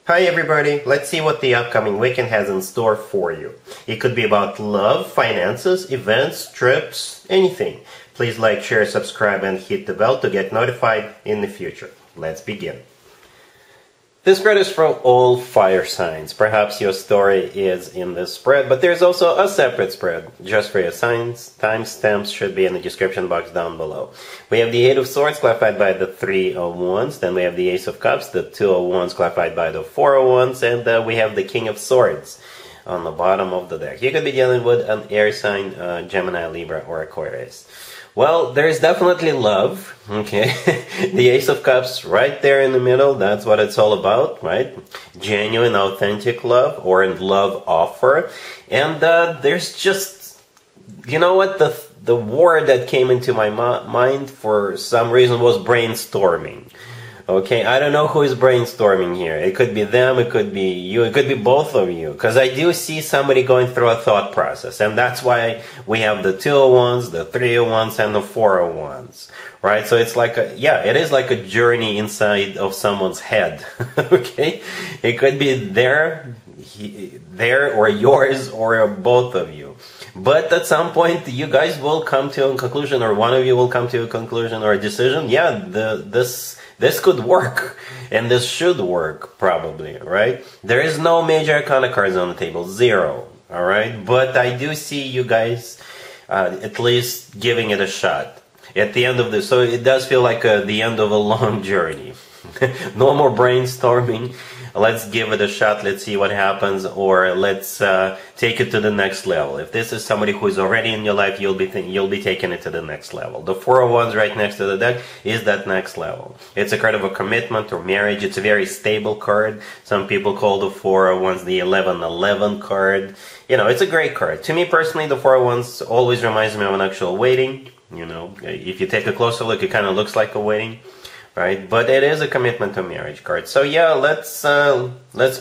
Hi everybody, let's see what the upcoming weekend has in store for you. It could be about love, finances, events, trips, anything. Please like, share, subscribe and hit the bell to get notified in the future. Let's begin. This spread is from all fire signs. Perhaps your story is in this spread, but there's also a separate spread just for your signs. Timestamps should be in the description box down below. We have the Eight of Swords clarified by the Three of Wands. Then we have the Ace of Cups, the Two of Wands clarified by the Four of Wands. And we have the King of Swords on the bottom of the deck. You could be dealing with an air sign, Gemini, Libra, or Aquarius. Well, there's definitely love, okay? The Ace of Cups right there in the middle, that's what it's all about, right? Genuine, authentic love, or love offer. And there's just, you know what, the word that came into my mind for some reason was brainstorming. Okay, I don't know who is brainstorming here. It could be them, it could be you, it could be both of you. Because I do see somebody going through a thought process. And that's why we have the Two of Wands, the Three of Wands, and the Four of Wands. Right? So it's like it is like a journey inside of someone's head. Okay? It could be there, or yours, or both of you. But at some point, you guys will come to a conclusion, or one of you will come to a conclusion or a decision. Yeah, this could work, and this should work, probably, right? There is no major arcana cards on the table, zero, all right? But I do see you guys at least giving it a shot at the end of this. So it does feel like the end of a long journey. No more brainstorming. Let's give it a shot, let's see what happens, or let's take it to the next level. If this is somebody who is already in your life, you'll be taking it to the next level. The Four of Wands right next to the deck is that next level. It's a card of a commitment or marriage. It's a very stable card. Some people call the Four of Wands the 11-11 card. You know, it's a great card. To me personally, the Four of Wands always reminds me of an actual wedding. You know, if you take a closer look, it kind of looks like a wedding. Right, but it is a commitment to marriage card. So yeah, let's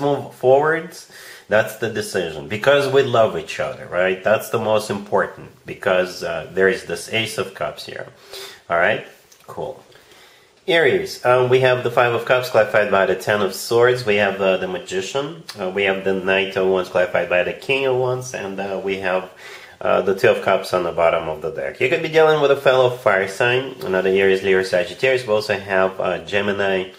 move forwards. That's the decision, because we love each other, right? That's the most important, because there is this Ace of Cups here. All right, cool. Aries, we have the Five of Cups clarified by the Ten of Swords. We have the Magician. We have the Knight of Wands clarified by the King of Wands, and we have the Two of Cups on the bottom of the deck. You could be dealing with a fellow fire sign, another Aries, Leo, Sagittarius. We also have Gemini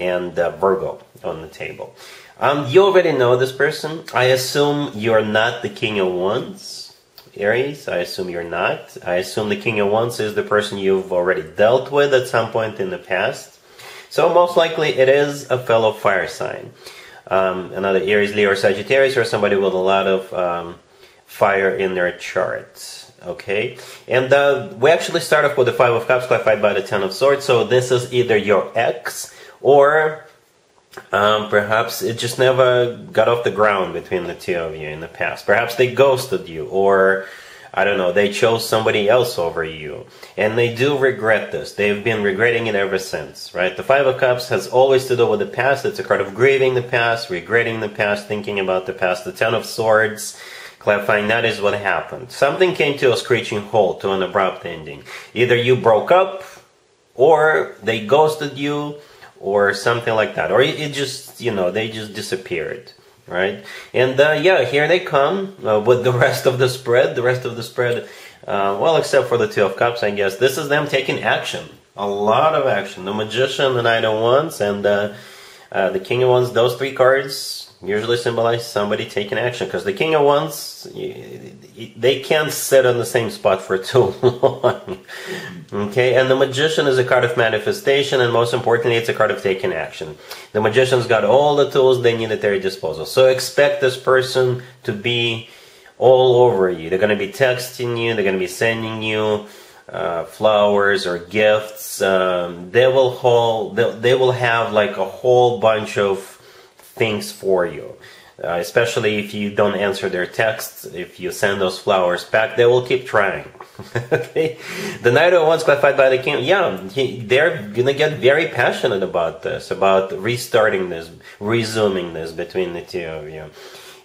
and Virgo on the table. You already know this person. I assume you're not the King of Wands, Aries. I assume you're not. I assume the King of Wands is the person you've already dealt with at some point in the past. So most likely it is a fellow fire sign. Another Aries, Leo, or Sagittarius, or somebody with a lot of fire in their charts, okay? And we actually start off with the Five of Cups clarified by the Ten of Swords. So this is either your ex, or perhaps it just never got off the ground between the two of you in the past. Perhaps they ghosted you, or I don't know, they chose somebody else over you. And they do regret this. They've been regretting it ever since, right? The Five of Cups has always to do with the past. It's a card of grieving the past, regretting the past, thinking about the past. The Ten of Swords, clarifying that is what happened. Something came to a screeching halt, to an abrupt ending. Either you broke up, or they ghosted you, or something like that. Or it just, you know, they just disappeared, right? And yeah, here they come with the rest of the spread. The rest of the spread, well, except for the Two of Cups, I guess. This is them taking action. A lot of action. The Magician, the Knight of Wands, and the King of Wands. Those three cards usually symbolize somebody taking action, because the King of Wands, they can't sit on the same spot for too long. Okay, and the Magician is a card of manifestation, and most importantly, it's a card of taking action. The Magician's got all the tools they need at their disposal. So expect this person to be all over you. They're going to be texting you, they're going to be sending you flowers or gifts. They will have like a whole bunch of things for you, especially if you don't answer their texts. If you send those flowers back, they will keep trying. Okay, the Knight of Wands clarified by the King, yeah, they're gonna get very passionate about this, about restarting this, resuming this between the two of you.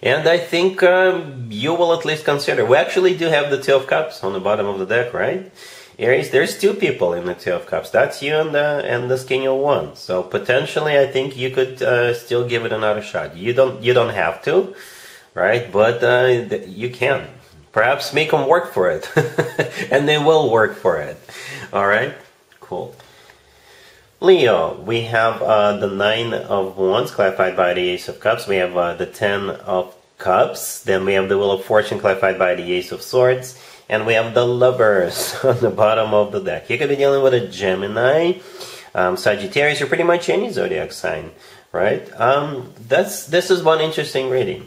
And I think you will at least consider. We actually do have the Two of Cups on the bottom of the deck, right? Aries, there's two people in the Two of Cups. That's you and this King of Wands. So potentially, I think you could still give it another shot. You don't have to, right? But you can. Perhaps make them work for it, and they will work for it. All right, cool. Leo, we have the Nine of Wands clarified by the Ace of Cups. We have the Ten of Cups. Then we have the Wheel of Fortune clarified by the Ace of Swords. And we have the Lovers on the bottom of the deck. You could be dealing with a Gemini, Sagittarius, or pretty much any zodiac sign, right? This is one interesting reading,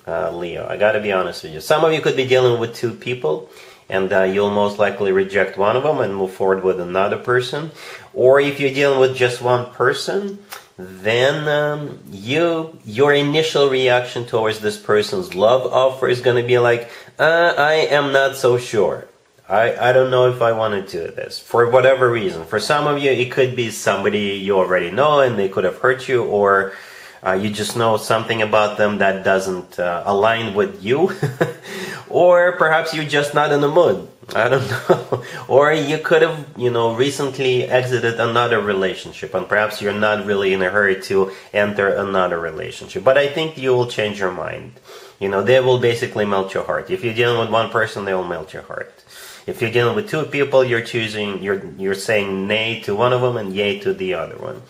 Leo. I gotta be honest with you. Some of you could be dealing with two people, and you'll most likely reject one of them and move forward with another person. Or if you're dealing with just one person, then your initial reaction towards this person's love offer is going to be like, I am not so sure. I don't know if I want to do this, for whatever reason. For some of you, it could be somebody you already know and they could have hurt you, or you just know something about them that doesn't align with you. Or perhaps you're just not in the mood. I don't know. Or you could have, recently exited another relationship, and perhaps you're not really in a hurry to enter another relationship. But I think you will change your mind. They will basically melt your heart. If you're dealing with one person, they will melt your heart. If you're dealing with two people, you're saying nay to one of them and yay to the other one.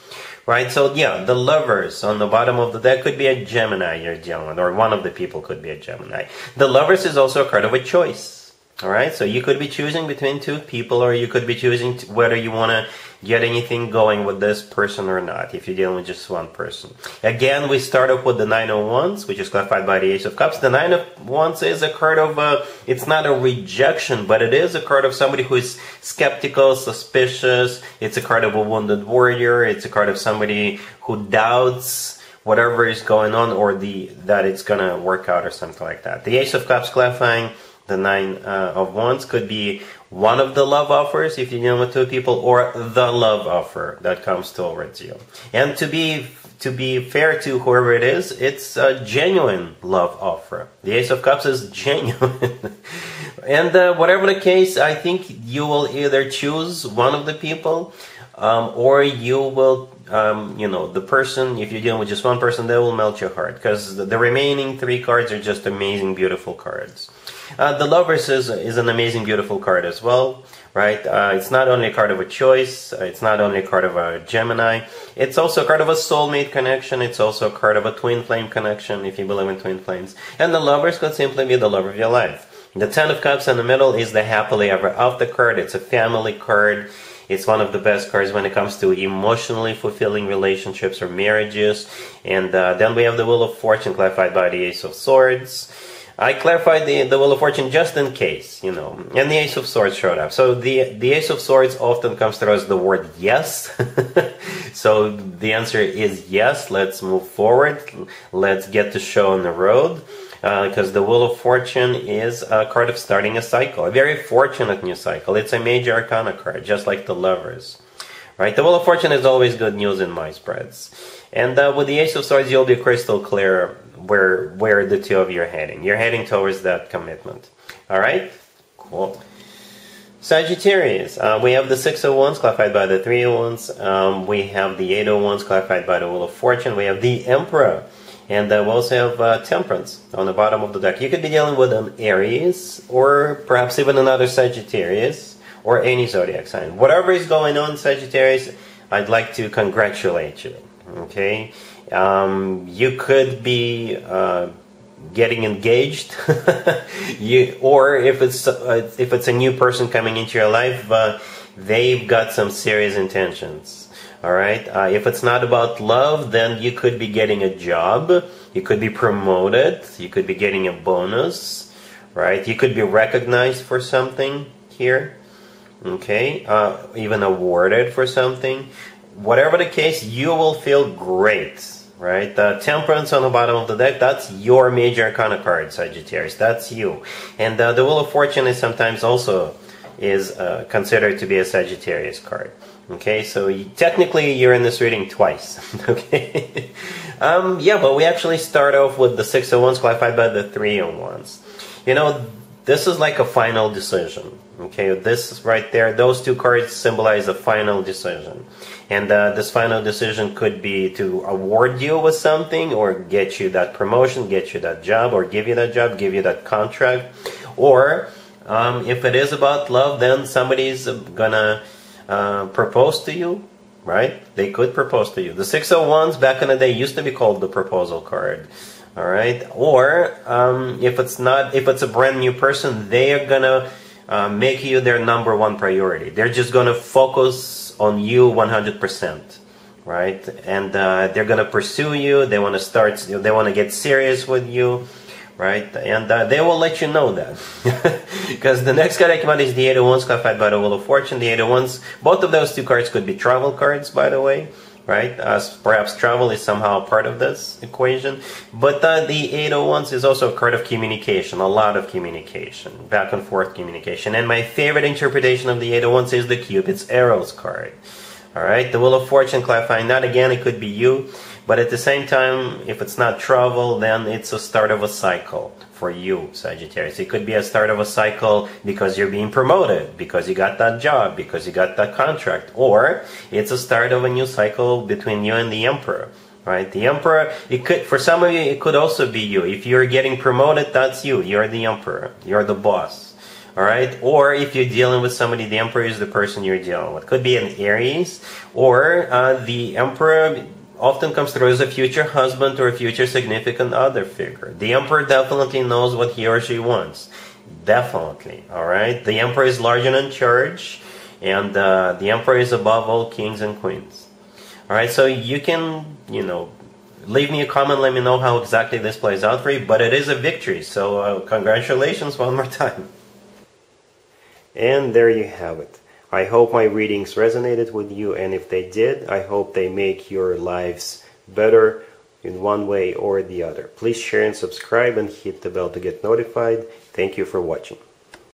Right? So yeah, the Lovers on the bottom of the deck could be a Gemini you're dealing with, or one of the people could be a Gemini. The Lovers is also a card of a choice. Alright, so you could be choosing between two people, or you could be choosing whether you want to get anything going with this person or not, if you're dealing with just one person. Again, we start off with the Nine of Wands, which is clarified by the Ace of Cups. The Nine of Wands is a card of, it's not a rejection, but it is a card of somebody who is skeptical, suspicious. It's a card of a wounded warrior. It's a card of somebody who doubts whatever is going on, or that it's going to work out or something like that. The Ace of Cups clarifying the Nine of Wands could be one of the love offers if you're dealing with two people, or the love offer that comes towards you. And to be fair to whoever it is, it's a genuine love offer. The Ace of Cups is genuine. And whatever the case, I think you will either choose one of the people, or you will, the person, if you're dealing with just one person, they will melt your heart, because the remaining three cards are just amazing, beautiful cards. The Lovers is an amazing, beautiful card as well, right? It's not only a card of a choice, it's not only a card of a Gemini, it's also a card of a soulmate connection, it's also a card of a twin flame connection, if you believe in twin flames. And the Lovers could simply be the love of your life. The Ten of Cups in the middle is the happily ever after card. It's a family card. It's one of the best cards when it comes to emotionally fulfilling relationships or marriages. And then we have the Wheel of Fortune clarified by the Ace of Swords. I clarified the Wheel of Fortune just in case, and the Ace of Swords showed up. So the Ace of Swords often comes through as the word yes. So the answer is yes, let's move forward. Let's get the show on the road. Because the Wheel of Fortune is a card of starting a cycle, a very fortunate new cycle. It's a major arcana card, just like the Lovers. Right? The Wheel of Fortune is always good news in my spreads. And with the Ace of Swords, you'll be crystal clear where the two of you are heading. You're heading towards that commitment. Alright? Cool. Sagittarius. We have the Six of Wands clarified by the Three of Wands. We have the Eight of Wands clarified by the Wheel of Fortune. We have the Emperor. And we also have Temperance on the bottom of the deck. You could be dealing with an Aries, or perhaps even another Sagittarius, or any zodiac sign. Whatever is going on, Sagittarius, I'd like to congratulate you. Okay? You could be getting engaged, or if it's a new person coming into your life, they've got some serious intentions. Alright, if it's not about love, then you could be getting a job, you could be promoted, you could be getting a bonus, right? You could be recognized for something here, okay? Even awarded for something. Whatever the case, you will feel great, right? Temperance on the bottom of the deck, that's your major arcana card, Sagittarius, that's you. And the Wheel of Fortune is sometimes also considered to be a Sagittarius card. Okay, so technically you're in this reading twice. Okay, yeah, but we actually start off with the Six of Wands clarified by the Three of Wands. This is like a final decision. Okay, this right there, those two cards symbolize a final decision. And this final decision could be to award you with something, or get you that promotion, get you that job, or give you that job, give you that contract. Or if it is about love, then somebody's gonna propose to you, right? They could propose to you. The Six of Wands back in the day used to be called the proposal card. All right. Or if it's a brand new person, they are gonna make you their #1 priority. They're just gonna focus on you 100%, right? And they're gonna pursue you. They want to start. They want to get serious with you, right? And they will let you know that, because the next card that came out is the Eight of Wands, clarified by the Wheel of Fortune. The Eight of Wands. Both of those two cards could be travel cards, by the way. Right? Perhaps travel is somehow part of this equation. But the Eight of Wands is also a card of communication, a lot of communication, back and forth communication. And my favorite interpretation of the Eight of Wands is the Cupid's arrows card. Alright, the Wheel of Fortune clarifying that again, it could be you. But at the same time, if it's not travel, then it's a start of a cycle for you, Sagittarius. It could be a start of a cycle because you're being promoted, because you got that job, because you got that contract. Or it's a start of a new cycle between you and the Emperor, right? The Emperor, for some of you, it could also be you. If you're getting promoted, that's you. You're the Emperor. You're the boss. All right? Or if you're dealing with somebody, the Emperor is the person you're dealing with. Could be an Aries, or the Emperor often comes through as a future husband or a future significant other figure. The Emperor definitely knows what he or she wants. Definitely. All right? The Emperor is large and in charge, and the Emperor is above all kings and queens. All right? So you can, leave me a comment, let me know how exactly this plays out for you, but it is a victory. So congratulations one more time. And there you have it. I hope my readings resonated with you, and if they did, I hope they make your lives better in one way or the other. Please share and subscribe and hit the bell to get notified. Thank you for watching.